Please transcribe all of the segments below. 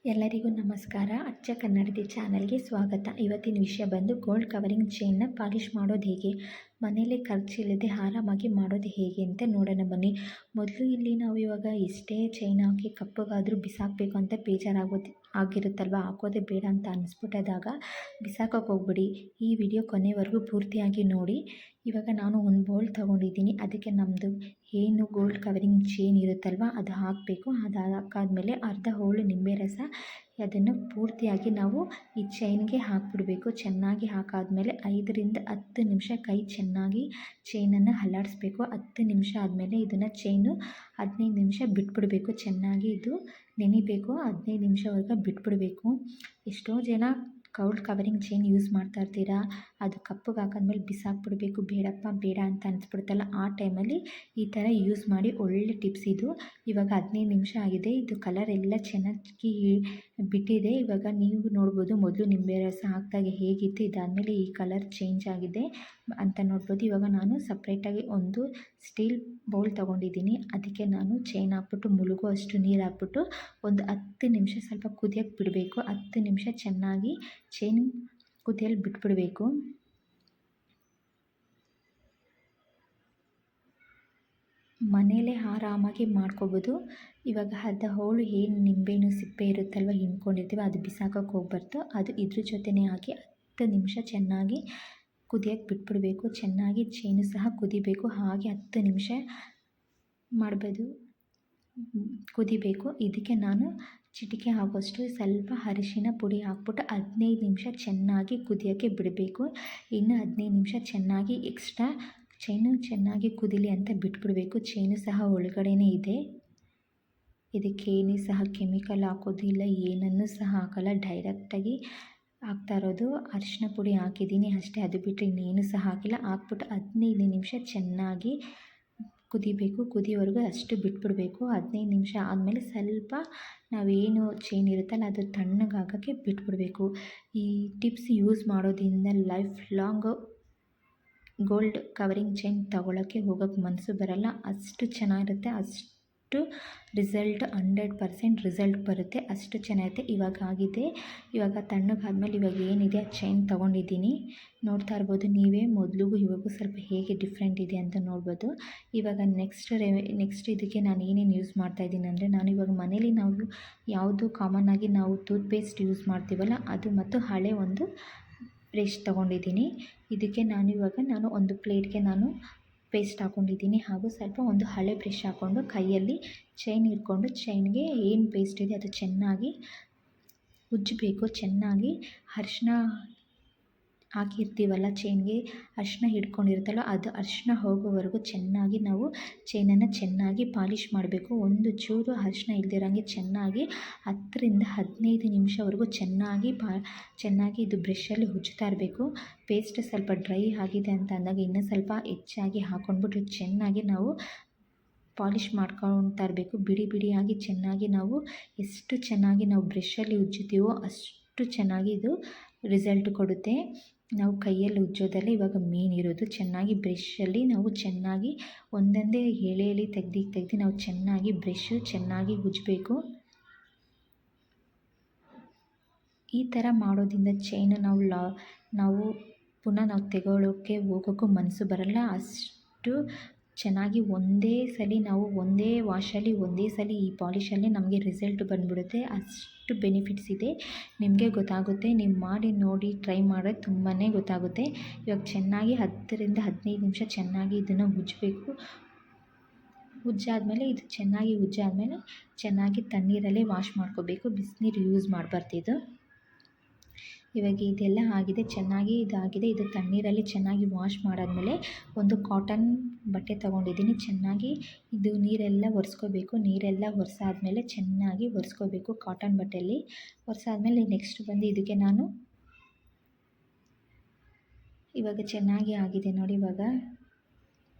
ಎಲ್ಲರಿಗೂ ನಮಸ್ಕಾರ. ಅಚ್ಚ ಕನ್ನಡತಿ ಚಾನಲ್ಗೆ ಸ್ವಾಗತ. ಇವತ್ತಿನ ವಿಷಯ ಬಂದು ಗೋಲ್ಡ್ ಕವರಿಂಗ್ ಚೈನ್ನ ಪಾಲಿಷ್ ಮಾಡೋದು ಹೇಗೆ, ಮನೇಲಿ ಖರ್ಚಿಲ್ಲದೆ ಆರಾಮಾಗಿ ಮಾಡೋದು ಹೇಗೆ ಅಂತ ನೋಡೋಣ ಬನ್ನಿ. ಮೊದಲು ಇಲ್ಲಿ ನಾವು ಇವಾಗ ಎಷ್ಟೇ ಚೈನ್ ಹಾಕಿ ಕಪ್ಪಗಾದರೂ ಬಿಸಾಕಬೇಕು ಅಂತ ಆಗಿರುತ್ತಲ್ವ, ಹಾಕೋದೇ ಬೇಡ ಅಂತ ಅನಿಸ್ಬಿಟ್ಟದಾಗ ಬಿಸಾಕೋಕೆ ಹೋಗ್ಬಿಡಿ. ಈ ವಿಡಿಯೋ ಕೊನೆವರೆಗೂ ಪೂರ್ತಿಯಾಗಿ ನೋಡಿ. ಇವಾಗ ನಾನು ಒಂದು ಬೌಲ್ ತೊಗೊಂಡಿದ್ದೀನಿ. ಅದಕ್ಕೆ ನಮ್ಮದು ಏನು ಗೋಲ್ಡ್ ಕವರಿಂಗ್ ಚೈನ್ ಇರುತ್ತಲ್ವ ಅದು ಹಾಕಬೇಕು. ಅದು ಹಾಕಾದ್ಮೇಲೆ ಅರ್ಧ ಹೋಳು ನಿಂಬೆ ರಸ ಅದನ್ನು ಪೂರ್ತಿಯಾಗಿ ನಾವು ಈ ಚೈನ್ಗೆ ಹಾಕಿಬಿಡಬೇಕು. ಚೆನ್ನಾಗಿ ಹಾಕಾದ್ಮೇಲೆ 5ರಿಂದ 10 ನಿಮಿಷ ಕೈ ಚೆನ್ನಾಗಿ ಚೈನನ್ನು ಅಲ್ಲಾಡಿಸ್ಬೇಕು. 10 ನಿಮಿಷ ಆದಮೇಲೆ ಇದನ್ನು ಚೈನು 15 ನಿಮಿಷ ಬಿಟ್ಬಿಡಬೇಕು. ಚೆನ್ನಾಗಿ ಇದು ನೆನಿಬೇಕು. 15 ನಿಮಿಷವರೆಗೆ ಬಿಟ್ಬಿಡಬೇಕು. ಎಷ್ಟೋ ಜನ ಗೋಲ್ಡ್ ಕವರಿಂಗ್ ಚೈನ್ ಯೂಸ್ ಮಾಡ್ತಾ ಇರ್ತೀರಾ, ಅದು ಕಪ್ಪಗೆ ಹಾಕಾದ್ಮೇಲೆ ಬಿಸಾಕ್ಬಿಡ್ಬೇಕು, ಬೇಡಪ್ಪ ಬೇಡ ಅಂತ ಅನಿಸ್ಬಿಡುತ್ತಲ್ಲ, ಆ ಟೈಮಲ್ಲಿ ಈ ಥರ ಯೂಸ್ ಮಾಡಿ. ಒಳ್ಳೆ ಟಿಪ್ಸ್ ಇದು. ಇವಾಗ 15 ನಿಮಿಷ ಆಗಿದೆ. ಇದು ಕಲರ್ ಎಲ್ಲ ಚೆನ್ನಾಗಿ ಬಿಟ್ಟಿದೆ. ಇವಾಗ ನೀವು ನೋಡ್ಬೋದು ಮೊದಲು ನಿಂಬೆ ರಸ ಹಾಕಿದಾಗ ಹೇಗಿತ್ತು, ಇದಾದಮೇಲೆ ಈ ಕಲರ್ ಚೇಂಜ್ ಆಗಿದೆ ಅಂತ ನೋಡ್ಬೋದು. ಇವಾಗ ನಾನು ಸಪ್ರೇಟಾಗಿ ಒಂದು ಸ್ಟೀಲ್ ಬೌಲ್ ತೊಗೊಂಡಿದ್ದೀನಿ. ಅದಕ್ಕೆ ನಾನು ಚೈನ್ ಹಾಕ್ಬಿಟ್ಟು ಮುಳುಗೋ ಅಷ್ಟು ನೀರು ಹಾಕ್ಬಿಟ್ಟು ಒಂದು 10 ನಿಮಿಷ ಸ್ವಲ್ಪ ಕುದಿಯೋಕ್ಕೆ ಬಿಡಬೇಕು. 10 ನಿಮಿಷ ಚೆನ್ನಾಗಿ ಚೈನ್ ಕುದಿಯಲು ಬಿಟ್ಬಿಡಬೇಕು. ಮನೇಲೇ ಆರಾಮಾಗಿ ಮಾಡ್ಕೋಬೋದು. ಇವಾಗ ಅರ್ಧ ಹೋಳು ಏನು ನಿಂಬೆಹಣ್ಣು ಸಿಪ್ಪೆ ಇರುತ್ತಲ್ವ ಹಿಂಡ್ಕೊಂಡಿರ್ತೀವಿ, ಅದು ಬಿಸಾಕೋಕ್ಕೆ ಹೋಗ್ಬಾರ್ದು. ಅದು ಇದ್ರ ಜೊತೆನೇ ಹಾಕಿ 10 ನಿಮಿಷ ಚೆನ್ನಾಗಿ ಕುದಿಯೋಕ್ಕೆ ಬಿಟ್ಬಿಡಬೇಕು. ಚೆನ್ನಾಗಿ ಚೈನು ಸಹ ಕುದಿಬೇಕು. ಹಾಗೆ 10 ನಿಮಿಷ ಮಾಡಬಹುದು, ಕುದಿಬೇಕು. ಇದಕ್ಕೆ ನಾನು ಚಿಟಿಕೆ ಆಗೋಷ್ಟು ಸ್ವಲ್ಪ ಅರಿಶಿನ ಪುಡಿ ಹಾಕ್ಬಿಟ್ಟು 15 ನಿಮಿಷ ಚೆನ್ನಾಗಿ ಕುದಿಯೋಕ್ಕೆ ಬಿಡಬೇಕು. ಇನ್ನು 15 ನಿಮಿಷ ಚೆನ್ನಾಗಿ ಎಕ್ಸ್ಟ್ರಾ ಚೈನು ಚೆನ್ನಾಗಿ ಕುದಿಲಿ ಅಂತ ಬಿಟ್ಬಿಡಬೇಕು. ಚೈನು ಸಹ ಒಳಗಡೆನೇ ಇದೆ. ಇದಕ್ಕೇನೇ ಸಹ ಕೆಮಿಕಲ್ ಹಾಕೋದಿಲ್ಲ, ಏನನ್ನೂ ಸಹ ಹಾಕಲ್ಲ, ಡೈರೆಕ್ಟಾಗಿ ಹಾಕ್ತಾ ಇರೋದು. ಅರಿಶಿನ ಪುಡಿ ಹಾಕಿದ್ದೀನಿ ಅಷ್ಟೇ, ಅದು ಬಿಟ್ಟರೆ ಇನ್ನೇನು ಸಹ ಹಾಕಿಲ್ಲ. ಹಾಕ್ಬಿಟ್ಟು 15 ನಿಮಿಷ ಚೆನ್ನಾಗಿ ಕುದಿಬೇಕು. ಕುದಿಯೋವರೆಗೂ ಅಷ್ಟು ಬಿಟ್ಬಿಡಬೇಕು. 15 ನಿಮಿಷ ಆದಮೇಲೆ ಸ್ವಲ್ಪ ನಾವೇನು ಚೈನ್ ಇರುತ್ತಲ್ಲ ಅದು ತಣ್ಣಗಾಗೋಕ್ಕೆ ಬಿಟ್ಬಿಡಬೇಕು. ಈ ಟಿಪ್ಸ್ ಯೂಸ್ ಮಾಡೋದ್ರಿಂದ life long gold covering chain ತೊಗೊಳಕ್ಕೆ ಹೋಗೋಕ್ಕೆ ಮನಸ್ಸು ಬರಲ್ಲ. ಅಷ್ಟು ಚೆನ್ನಾಗಿರುತ್ತೆ, ಅಷ್ಟು ರಿಸಲ್ಟ್ 100% ರಿಸಲ್ಟ್ ಬರುತ್ತೆ. ಅಷ್ಟು ಚೆನ್ನಾಗಿರುತ್ತೆ. ಇವಾಗ ಆಗಿದೆ. ಇವಾಗ ತಣ್ಣಗಾದ್ಮೇಲೆ ಇವಾಗ ಏನಿದೆ ಆ ಚೈನ್ ತೊಗೊಂಡಿದ್ದೀನಿ. ನೋಡ್ತಾ ಇರ್ಬೋದು ನೀವೇ, ಮೊದಲಿಗೂ ಇವಾಗೂ ಸ್ವಲ್ಪ ಹೇಗೆ ಡಿಫ್ರೆಂಟ್ ಇದೆ ಅಂತ ನೋಡ್ಬೋದು. ಇವಾಗ ನೆಕ್ಸ್ಟ್ ಇದಕ್ಕೆ ನಾನು ಏನೇನು ಯೂಸ್ ಮಾಡ್ತಾಯಿದ್ದೀನಿ ಅಂದರೆ, ನಾನು ಇವಾಗ ಮನೇಲಿ ನಾವು ಯಾವುದು ಕಾಮನ್ನಾಗಿ ನಾವು ಟೂತ್ ಪೇಸ್ಟ್ ಯೂಸ್ ಮಾಡ್ತೀವಲ್ಲ ಅದು, ಮತ್ತು ಹಳೆ ಒಂದು ಬ್ರಷ್ ತೊಗೊಂಡಿದ್ದೀನಿ. ಇದಕ್ಕೆ ನಾನು ಒಂದು ಪ್ಲೇಟ್ಗೆ ನಾನು ಪೇಸ್ಟ್ ಹಾಕ್ಕೊಂಡಿದ್ದೀನಿ. ಹಾಗೂ ಸ್ವಲ್ಪ ಒಂದು ಹಳೆ ಬ್ರಷ್ ಹಾಕ್ಕೊಂಡು ಕೈಯಲ್ಲಿ ಚೈನ್ ಹಿಡ್ಕೊಂಡು ಚೈನ್ಗೆ ಏನು ಪೇಸ್ಟ್ ಇದೆ ಅದು ಚೆನ್ನಾಗಿ ಉಜ್ಜಬೇಕು. ಚೆನ್ನಾಗಿ ಅರಿಶಿನ ಹಾಕಿರ್ತೀವಲ್ಲ ಚೈನ್ಗೆ, ಅರಿಶಿನ ಹಿಡ್ಕೊಂಡಿರುತ್ತಲ್ಲ ಅದು ಅರಿಶಿನ ಹೋಗೋವರೆಗೂ ಚೆನ್ನಾಗಿ ನಾವು ಚೈನನ್ನು ಚೆನ್ನಾಗಿ ಪಾಲಿಷ್ ಮಾಡಬೇಕು. ಒಂದು ಚೂರು ಅರಿಶಿನ ಇಲ್ದಿರೋಂಗೆ ಚೆನ್ನಾಗಿ 10ರಿಂದ 15 ನಿಮಿಷವರೆಗೂ ಚೆನ್ನಾಗಿ ಇದು ಬ್ರಷಲ್ಲಿ ಉಜ್ಜ್ತಾ ಇರಬೇಕು. ಪೇಸ್ಟ್ ಸ್ವಲ್ಪ ಡ್ರೈ ಆಗಿದೆ ಅಂತ ಅಂದಾಗ ಇನ್ನೂ ಸ್ವಲ್ಪ ಹೆಚ್ಚಾಗಿ ಹಾಕ್ಕೊಂಡ್ಬಿಟ್ಟು ಚೆನ್ನಾಗಿ ನಾವು ಪಾಲಿಷ್ ಮಾಡ್ಕೊಳ್ತಾ ಇರಬೇಕು. ಬಿಡಿ ಬಿಡಿಯಾಗಿ ಚೆನ್ನಾಗಿ ನಾವು ಎಷ್ಟು ಚೆನ್ನಾಗಿ ನಾವು ಬ್ರಷಲ್ಲಿ ಉಜ್ಜುತ್ತೀವೋ ಅಷ್ಟು ಚೆನ್ನಾಗಿ ಇದು ರಿಸಲ್ಟ್ ಕೊಡುತ್ತೆ. ನಾವು ಕೈಯಲ್ಲಿ ಉಜ್ಜೋದಲ್ಲ ಇವಾಗ ಮೇನ್ ಇರೋದು. ಚೆನ್ನಾಗಿ ಬ್ರಷಲ್ಲಿ ನಾವು ಚೆನ್ನಾಗಿ ಒಂದೊಂದೇ ಎಳೆಯಲ್ಲಿ ತೆಗ್ದು ನಾವು ಚೆನ್ನಾಗಿ ಬ್ರಷು ಚೆನ್ನಾಗಿ ಉಜ್ಜಬೇಕು. ಈ ಥರ ಮಾಡೋದ್ರಿಂದ ಚೈನು ನಾವು ಪುನಃ ತೆಗೊಳ್ಳೋಕ್ಕೆ ಹೋಗೋಕ್ಕೂ ಮನಸ್ಸು ಬರಲ್ಲ. ಅಷ್ಟು ಚೆನ್ನಾಗಿ ಒಂದೇ ವಾಶಲ್ಲಿ ಒಂದೇ ಸಲ ಈ ಪಾಲಿಷಲ್ಲಿ ನಮಗೆ ರಿಸಲ್ಟ್ ಬಂದುಬಿಡುತ್ತೆ. ಅಷ್ಟು ಬೆನಿಫಿಟ್ಸ್ ಇದೆ. ನಿಮಗೆ ಗೊತ್ತಾಗುತ್ತೆ, ನೀವು ಮಾಡಿ ನೋಡಿ ಟ್ರೈ ಮಾಡಿದ್ರೆ ತುಂಬಾ ಗೊತ್ತಾಗುತ್ತೆ. ಇವಾಗ ಚೆನ್ನಾಗಿ 10ರಿಂದ 15 ನಿಮಿಷ ಚೆನ್ನಾಗಿ ಇದನ್ನು ಉಜ್ಜಬೇಕು. ಉಜ್ಜಾದ್ಮೇಲೆ ಚೆನ್ನಾಗಿ ತಣ್ಣೀರಲ್ಲೇ ವಾಶ್ ಮಾಡ್ಕೋಬೇಕು. ಬಿಸಿನೀರು ಯೂಸ್ ಮಾಡಬಾರ್ದು ಇದು. ಇವಾಗ ಇದೆಲ್ಲ ಆಗಿದೆ, ಚೆನ್ನಾಗಿ ಇದಾಗಿದೆ. ಇದು ತಣ್ಣೀರಲ್ಲಿ ಚೆನ್ನಾಗಿ ವಾಶ್ ಮಾಡಾದ್ಮೇಲೆ ಒಂದು ಕಾಟನ್ ಬಟ್ಟೆ ತೊಗೊಂಡಿದ್ದೀನಿ. ಚೆನ್ನಾಗಿ ಇದು ನೀರೆಲ್ಲ ಒರೆಸ್ಕೋಬೇಕು. ನೀರೆಲ್ಲ ಒರೆಸಾದ್ಮೇಲೆ ಚೆನ್ನಾಗಿ ಒರೆಸ್ಕೋಬೇಕು ಕಾಟನ್ ಬಟ್ಟೆಯಲ್ಲಿ. ಒರೆಸಾದ್ಮೇಲೆ ನೆಕ್ಸ್ಟ್ ಬಂದು ಇದಕ್ಕೆ ನಾನು ಇವಾಗ ಚೆನ್ನಾಗಿ ಆಗಿದೆ ನೋಡಿ.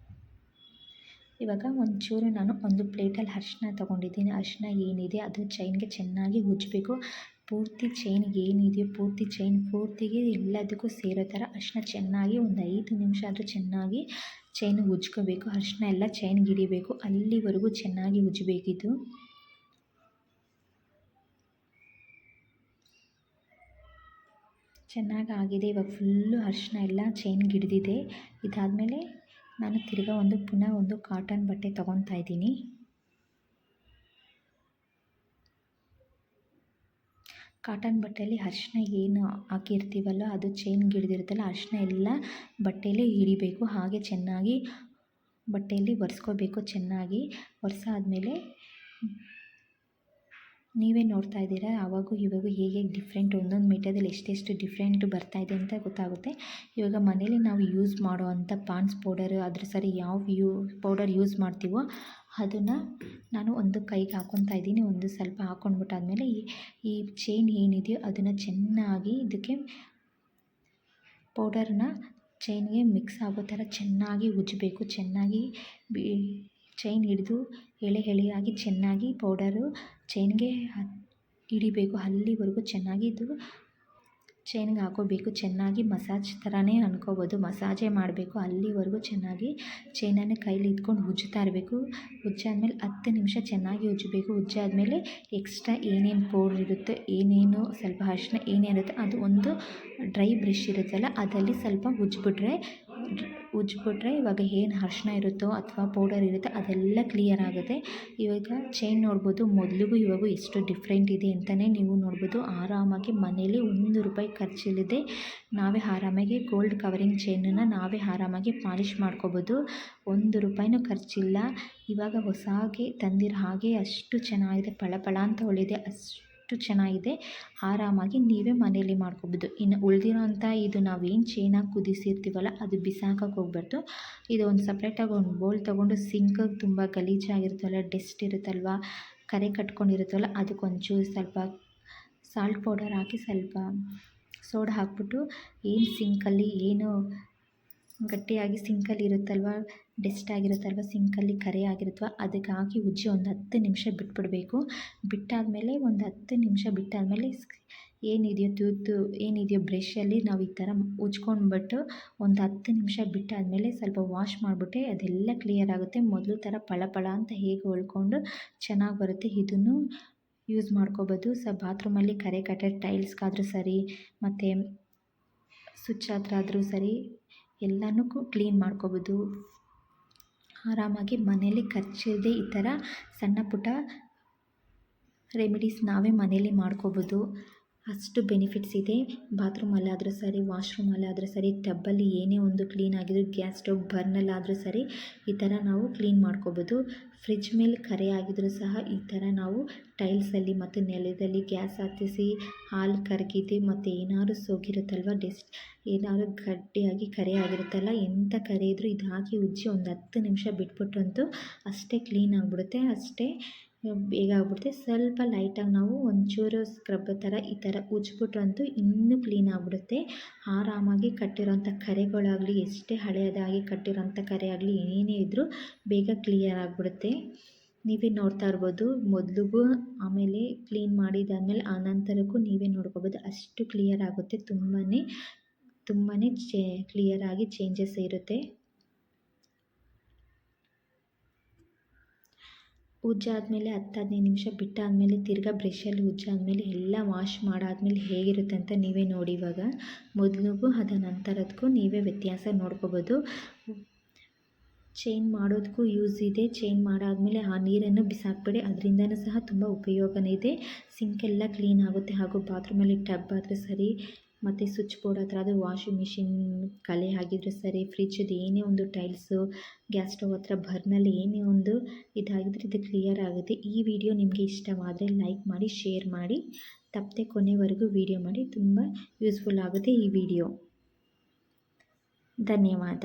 ಇವಾಗ ಒಂಚೂರು ನಾನು ಒಂದು ಪ್ಲೇಟಲ್ಲಿ ಅರಿಶಿನ ತೊಗೊಂಡಿದ್ದೀನಿ. ಅರಿಶಿನ ಏನಿದೆ ಅದು ಚೈನ್ಗೆ ಚೆನ್ನಾಗಿ ಉಜ್ಜಬೇಕು. ಪೂರ್ತಿ ಚೈನ್ಗೆ ಏನಿದೆಯೋ ಪೂರ್ತಿ ಚೈನ್ ಪೂರ್ತಿಗೆ ಎಲ್ಲದಕ್ಕೂ ಸೇರೋ ಥರ ಅರಿಶಿನ ಚೆನ್ನಾಗಿ ಒಂದು 5 ನಿಮಿಷ ಆದರೂ ಚೆನ್ನಾಗಿ ಚೈನ್ ಉಜ್ಕೋಬೇಕು. ಅರಿಶಿನ ಎಲ್ಲ ಚೈನ್ಗೆ ಹಿಡಿಬೇಕು. ಅಲ್ಲಿವರೆಗೂ ಚೆನ್ನಾಗಿ ಉಜ್ಜಬೇಕಿದು. ಚೆನ್ನಾಗಾಗಿದೆ. ಇವಾಗ ಫುಲ್ಲು ಅರಿಶಿನ ಎಲ್ಲ ಚೈನ್ಗೆ ಹಿಡಿದಿದೆ. ಇದಾದಮೇಲೆ ನಾನು ತಿರ್ಗಾ ಪುನಃ ಒಂದು ಕಾಟನ್ ಬಟ್ಟೆ ತೊಗೊತಾ ಇದ್ದೀನಿ. ಕಾಟನ್ ಬಟ್ಟೆಯಲ್ಲಿ ಅರಿಶಿನ ಏನು ಹಾಕಿರ್ತೀವಲ್ಲ ಅದು ಚೈನ್ಗೆ ಹಿಡಿದಿರುತ್ತಲ್ಲ, ಅರಿಶಿನ ಎಲ್ಲ ಬಟ್ಟೆಯಲ್ಲಿ ಹಿಡಿಬೇಕು. ಹಾಗೆ ಚೆನ್ನಾಗಿ ಬಟ್ಟೆಯಲ್ಲಿ ಒರೆಸ್ಕೋಬೇಕು. ಚೆನ್ನಾಗಿ ಒರೆಸಾದ್ಮೇಲೆ ನೀವೇ ನೋಡ್ತಾ ಇದ್ದೀರಾ ಆವಾಗೂ ಇವಾಗೂ ಹೇಗೆ ಡಿಫ್ರೆಂಟ್, ಒಂದೊಂದು ಮೆಟೀರಿಯಲ್ ಎಷ್ಟೆಷ್ಟು ಡಿಫ್ರೆಂಟ್ ಬರ್ತಾಯಿದೆ ಅಂತ ಗೊತ್ತಾಗುತ್ತೆ. ಇವಾಗ ಮನೇಲಿ ನಾವು ಯೂಸ್ ಮಾಡೋ ಅಂಥ ಪಾಂಡ್ಸ್ ಪೌಡರ್ ಅದ್ರ ಸರಿ ಯಾವ ಪೌಡರ್ ಯೂಸ್ ಮಾಡ್ತೀವೋ ಅದನ್ನು ನಾನು ಒಂದು ಕೈಗೆ ಹಾಕ್ಕೊತಾ ಇದ್ದೀನಿ. ಒಂದು ಸ್ವಲ್ಪ ಹಾಕ್ಕೊಂಡ್ಬಿಟ್ಟಾದ್ಮೇಲೆ ಈ ಚೈನ್ ಏನಿದೆಯೋ ಅದನ್ನು ಚೆನ್ನಾಗಿ ಇದಕ್ಕೆ ಪೌಡರ್ನ ಚೈನ್ಗೆ ಮಿಕ್ಸ್ ಆಗೋ ಥರ ಚೆನ್ನಾಗಿ ಉಜ್ಜಬೇಕು. ಚೆನ್ನಾಗಿ ಚೈನ್ ಹಿಡಿದು ಎಳೆಯಾಗಿ ಚೆನ್ನಾಗಿ ಪೌಡರು ಚೈನ್ಗೆ ಹಿಡಿಬೇಕು. ಅಲ್ಲಿವರೆಗೂ ಚೆನ್ನಾಗಿ ಇದು ಚೈನ್ಗೆ ಹಾಕೋಬೇಕು. ಚೆನ್ನಾಗಿ ಮಸಾಜ್ ಥರನೇ ಅನ್ಕೋಬೋದು, ಮಸಾಜೇ ಮಾಡಬೇಕು. ಅಲ್ಲಿವರೆಗೂ ಚೆನ್ನಾಗಿ ಚೈನನ್ನು ಕೈಲಿ ಇಟ್ಕೊಂಡು ಉಜ್ಜುತ್ತಾ ಇರಬೇಕು. ಉಜ್ಜಾದ್ಮೇಲೆ 10 ನಿಮಿಷ ಚೆನ್ನಾಗಿ ಉಜ್ಜಬೇಕು. ಉಜ್ಜಾದ್ಮೇಲೆ ಎಕ್ಸ್ಟ್ರಾ ಏನೇನು ಪೌಡ್ರ್ ಇರುತ್ತೆ, ಏನೇನು ಸ್ವಲ್ಪ ಅರಿಶಿನ ಏನೇನಿರುತ್ತೆ ಅದು ಒಂದು ಡ್ರೈ ಬ್ರಷ್ ಇರುತ್ತಲ್ಲ ಅದಲ್ಲಿ ಸ್ವಲ್ಪ ಉಜ್ಜಿಬಿಟ್ರೆ ಇವಾಗ ಏನು ಅರಿಶಿನ ಇರುತ್ತೋ ಅಥವಾ ಪೌಡರ್ ಇರುತ್ತೋ ಅದೆಲ್ಲ ಕ್ಲಿಯರ್ ಆಗುತ್ತೆ. ಇವಾಗ ಚೈನ್ ನೋಡ್ಬೋದು, ಮೊದಲಿಗೂ ಇವಾಗೂ ಎಷ್ಟು ಡಿಫ್ರೆಂಟ್ ಇದೆ ಅಂತಲೇ ನೀವು ನೋಡ್ಬೋದು. ಆರಾಮಾಗಿ ಮನೇಲಿ ₹1 ಖರ್ಚಿಲ್ಲದೆ ನಾವೇ ಆರಾಮಾಗಿ ಗೋಲ್ಡ್ ಕವರಿಂಗ್ ಚೈನನ್ನು ನಾವೇ ಆರಾಮಾಗಿ ಪಾಲಿಷ್ ಮಾಡ್ಕೋಬೋದು. ₹1 ಖರ್ಚಿಲ್ಲ. ಇವಾಗ ಹೊಸಾಗೆ ತಂದಿರೋ ಹಾಗೆ ಅಷ್ಟು ಚೆನ್ನಾಗಿದೆ, ಫಳ ಅಂತ ಹೊಳಿದೆ, ಅಷ್ಟು ಚೆನ್ನಾಗಿದೆ. ಆರಾಮಾಗಿ ನೀವೇ ಮನೆಯಲ್ಲಿ ಮಾಡ್ಕೋಬೋದು. ಇನ್ನು ಉಳಿದಿರೋಂಥ ಇದು ನಾವೇನು ಚೈನಾಗಿ ಕುದಿಸಿರ್ತೀವಲ್ಲ ಅದು ಬಿಸಾಕೋಕ್ಕೆ ಹೋಗ್ಬಾರ್ದು. ಇದು ಒಂದು ಸಪ್ರೇಟಾಗಿ ಒಂದು ಬೌಲ್ ತೊಗೊಂಡು ಸಿಂಕಿಗೆ ತುಂಬ ಗಲೀಜಾಗಿರುತ್ತಲ್ಲ, ಡಸ್ಟ್ ಇರುತ್ತಲ್ವ, ಕರೆ ಕಟ್ಕೊಂಡಿರುತ್ತಲ್ಲ, ಅದಕ್ಕೊಂಚೂರು ಸ್ವಲ್ಪ ಸಾಲ್ಟ್ ಪೌಡರ್ ಹಾಕಿ ಸ್ವಲ್ಪ ಸೋಡಾ ಹಾಕ್ಬಿಟ್ಟು ಏನು ಸಿಂಕಲ್ಲಿ ಏನು ಗಟ್ಟಿಯಾಗಿ ಸಿಂಕಲ್ಲಿ ಇರುತ್ತಲ್ವ, ಡಸ್ಟ್ ಆಗಿರುತ್ತಲ್ವ, ಸಿಂಕಲ್ಲಿ ಕರೆ ಆಗಿರುತ್ತವ ಅದಕ್ಕೆ ಹಾಕಿ ಉಜ್ಜಿ ಒಂದು 10 ನಿಮಿಷ ಬಿಟ್ಬಿಡಬೇಕು. ಬಿಟ್ಟಾದಮೇಲೆ ಒಂದು 10 ನಿಮಿಷ ಬಿಟ್ಟಾದಮೇಲೆ ಏನಿದೆಯೋ ಬ್ರಷಲ್ಲಿ ನಾವು ಈ ಥರ ಉಜ್ಕೊಂಡ್ಬಿಟ್ಟು ಒಂದು 10 ನಿಮಿಷ ಬಿಟ್ಟಾದಮೇಲೆ ಸ್ವಲ್ಪ ವಾಶ್ ಮಾಡಿಬಿಟ್ಟೆ ಅದೆಲ್ಲ ಕ್ಲಿಯರ್ ಆಗುತ್ತೆ. ಮೊದಲು ಥರ ಫಳ ಅಂತ ಹೇಗೆ ಹೊಳ್ಕೊಂಡು ಚೆನ್ನಾಗಿ ಬರುತ್ತೆ. ಇದನ್ನು ಯೂಸ್ ಮಾಡ್ಕೋಬೋದು. ಬಾತ್ರೂಮಲ್ಲಿ ಕರೆ ಕಟ್ಟೆ ಟೈಲ್ಸ್ಗಾದರೂ ಸರಿ, ಮತ್ತು ಸ್ವಿಚ್ ಹತ್ರ ಆದರೂ ಸರಿ, ಎಲ್ಲನೂ ಕ್ಲೀನ್ ಮಾಡ್ಕೋಬೋದು. ಆರಾಮಾಗಿ ಮನೇಲಿ ಖರ್ಚಿಲ್ಲದೆ ಈ ಥರ ಸಣ್ಣ ಪುಟ್ಟ ರೆಮಿಡೀಸ್ ನಾವೇ ಮನೇಲಿ ಮಾಡ್ಕೋಬೋದು. ಅಷ್ಟು ಬೆನಿಫಿಟ್ಸ್ ಇದೆ. ಬಾತ್ರೂಮಲ್ಲಾದರೂ ಸರಿ, ವಾಶ್ರೂಮಲ್ಲಾದರೂ ಸರಿ, ಟಬ್ಬಲ್ಲಿ ಏನೇ ಒಂದು ಕ್ಲೀನ್ ಆಗಿದ್ರು, ಗ್ಯಾಸ್ ಸ್ಟವ್ ಬರ್ನಲ್ಲಾದರೂ ಸರಿ ಈ ಥರ ನಾವು ಕ್ಲೀನ್ ಮಾಡ್ಕೋಬೋದು. ಫ್ರಿಜ್ ಮೇಲೆ ಕರೆ ಆಗಿದ್ರೂ ಸಹ ಈ ಥರ ನಾವು ಟೈಲ್ಸಲ್ಲಿ ಮತ್ತು ನೆಲದಲ್ಲಿ ಗ್ಯಾಸ್ ಹತ್ತಿಸಿ ಹಾಲು ಕರಗಿದೆ ಮತ್ತು ಏನಾದ್ರು ಸೋಗಿರುತ್ತಲ್ವ, ಡಸ್ಟ್ ಏನಾದ್ರು ಗಟ್ಟಿಯಾಗಿ ಕರೆ ಆಗಿರುತ್ತಲ್ಲ, ಎಂಥ ಕರೆ ಇದ್ದರೂ ಇದು ಹಾಕಿ ಉಜ್ಜಿ ಒಂದು 10 ನಿಮಿಷ ಬಿಟ್ಬಿಟ್ಟಂತೂ ಅಷ್ಟೇ ಕ್ಲೀನ್ ಆಗಿಬಿಡುತ್ತೆ. ಅಷ್ಟೇ ಬೇಗ ಆಗ್ಬಿಡುತ್ತೆ. ಸ್ವಲ್ಪ ಲೈಟಾಗಿ ನಾವು ಒಂಚೂರು ಸ್ಕ್ರಬ್ ಥರ ಈ ಥರ ಉಜ್ಜಿಬಿಟ್ರಂತೂ ಇನ್ನೂ ಕ್ಲೀನ್ ಆಗಿಬಿಡುತ್ತೆ. ಆರಾಮಾಗಿ ಕಟ್ಟಿರೋಂಥ ಕರೆಗಳಾಗಲಿ, ಎಷ್ಟೇ ಹಳೆಯದಾಗಿ ಕಟ್ಟಿರೋಂಥ ಕರೆ ಆಗಲಿ, ಏನೇ ಇದ್ದರೂ ಬೇಗ ಕ್ಲಿಯರ್ ಆಗಿಬಿಡುತ್ತೆ. ನೀವೇ ನೋಡ್ತಾ ಇರ್ಬೋದು, ಮೊದಲಿಗೂ ಆಮೇಲೆ ಕ್ಲೀನ್ ಮಾಡಿದಾದ್ಮೇಲೆ ಆನಂತರಕ್ಕೂ ನೀವೇ ನೋಡ್ಕೋಬೋದು. ಅಷ್ಟು ಕ್ಲಿಯರ್ ಆಗುತ್ತೆ. ತುಂಬಾ ಕ್ಲಿಯರಾಗಿ ಚೇಂಜಸ್ ಇರುತ್ತೆ. ಉಜ್ಜಾದ್ಮೇಲೆ 10-15 ನಿಮಿಷ ಬಿಟ್ಟಾದಮೇಲೆ ತಿರ್ಗಾ ಬ್ರಷಲ್ಲಿ ಉಜ್ಜಾದ್ಮೇಲೆ ಎಲ್ಲ ವಾಶ್ ಮಾಡಾದ್ಮೇಲೆ ಹೇಗಿರುತ್ತೆ ಅಂತ ನೀವೇ ನೋಡಿ. ಇವಾಗ ಮೊದಲಿಗೂ ಅದ ನಂತರದಕ್ಕೂ ನೀವೇ ವ್ಯತ್ಯಾಸ ನೋಡ್ಕೋಬೋದು. ಚೈನ್ ಮಾಡೋದಕ್ಕೂ ಯೂಸ್ ಇದೆ. ಚೈನ್ ಮಾಡಾದಮೇಲೆ ಆ ನೀರನ್ನು ಬಿಸಾಕಬೇಡಿ, ಅದರಿಂದನೂ ಸಹ ತುಂಬ ಉಪಯೋಗನೇ ಇದೆ. ಸಿಂಕೆಲ್ಲ ಕ್ಲೀನ್ ಆಗುತ್ತೆ. ಹಾಗೂ ಬಾತ್ರೂಮಲ್ಲಿ ಟಬ್ ಆದರೆ ಸರಿ, ಮತ್ತು ಸ್ವಿಚ್ ಬೋರ್ಡ್ ಹತ್ರ ಅದು ವಾಷಿಂಗ್ ಮಿಷಿನ್ ಕಲೆ ಆಗಿದ್ರೆ ಸರಿ, ಫ್ರಿಜ್ದು ಏನೇ ಒಂದು ಟೈಲ್ಸು, ಗ್ಯಾಸ್ ಸ್ಟವ್ ಹತ್ರ ಬರ್ನಲ್ಲಿ ಏನೇ ಒಂದು ಇದಾಗಿದ್ರೆ ಇದು ಕ್ಲಿಯರ್ ಆಗುತ್ತೆ. ಈ ವಿಡಿಯೋ ನಿಮಗೆ ಇಷ್ಟವಾದರೆ ಲೈಕ್ ಮಾಡಿ, ಶೇರ್ ಮಾಡಿ, ತಪ್ಪದೆ ಕೊನೆವರೆಗೂ ವಿಡಿಯೋ ಮಾಡಿ. ತುಂಬ ಯೂಸ್ಫುಲ್ ಆಗುತ್ತೆ ಈ ವಿಡಿಯೋ. ಧನ್ಯವಾದ.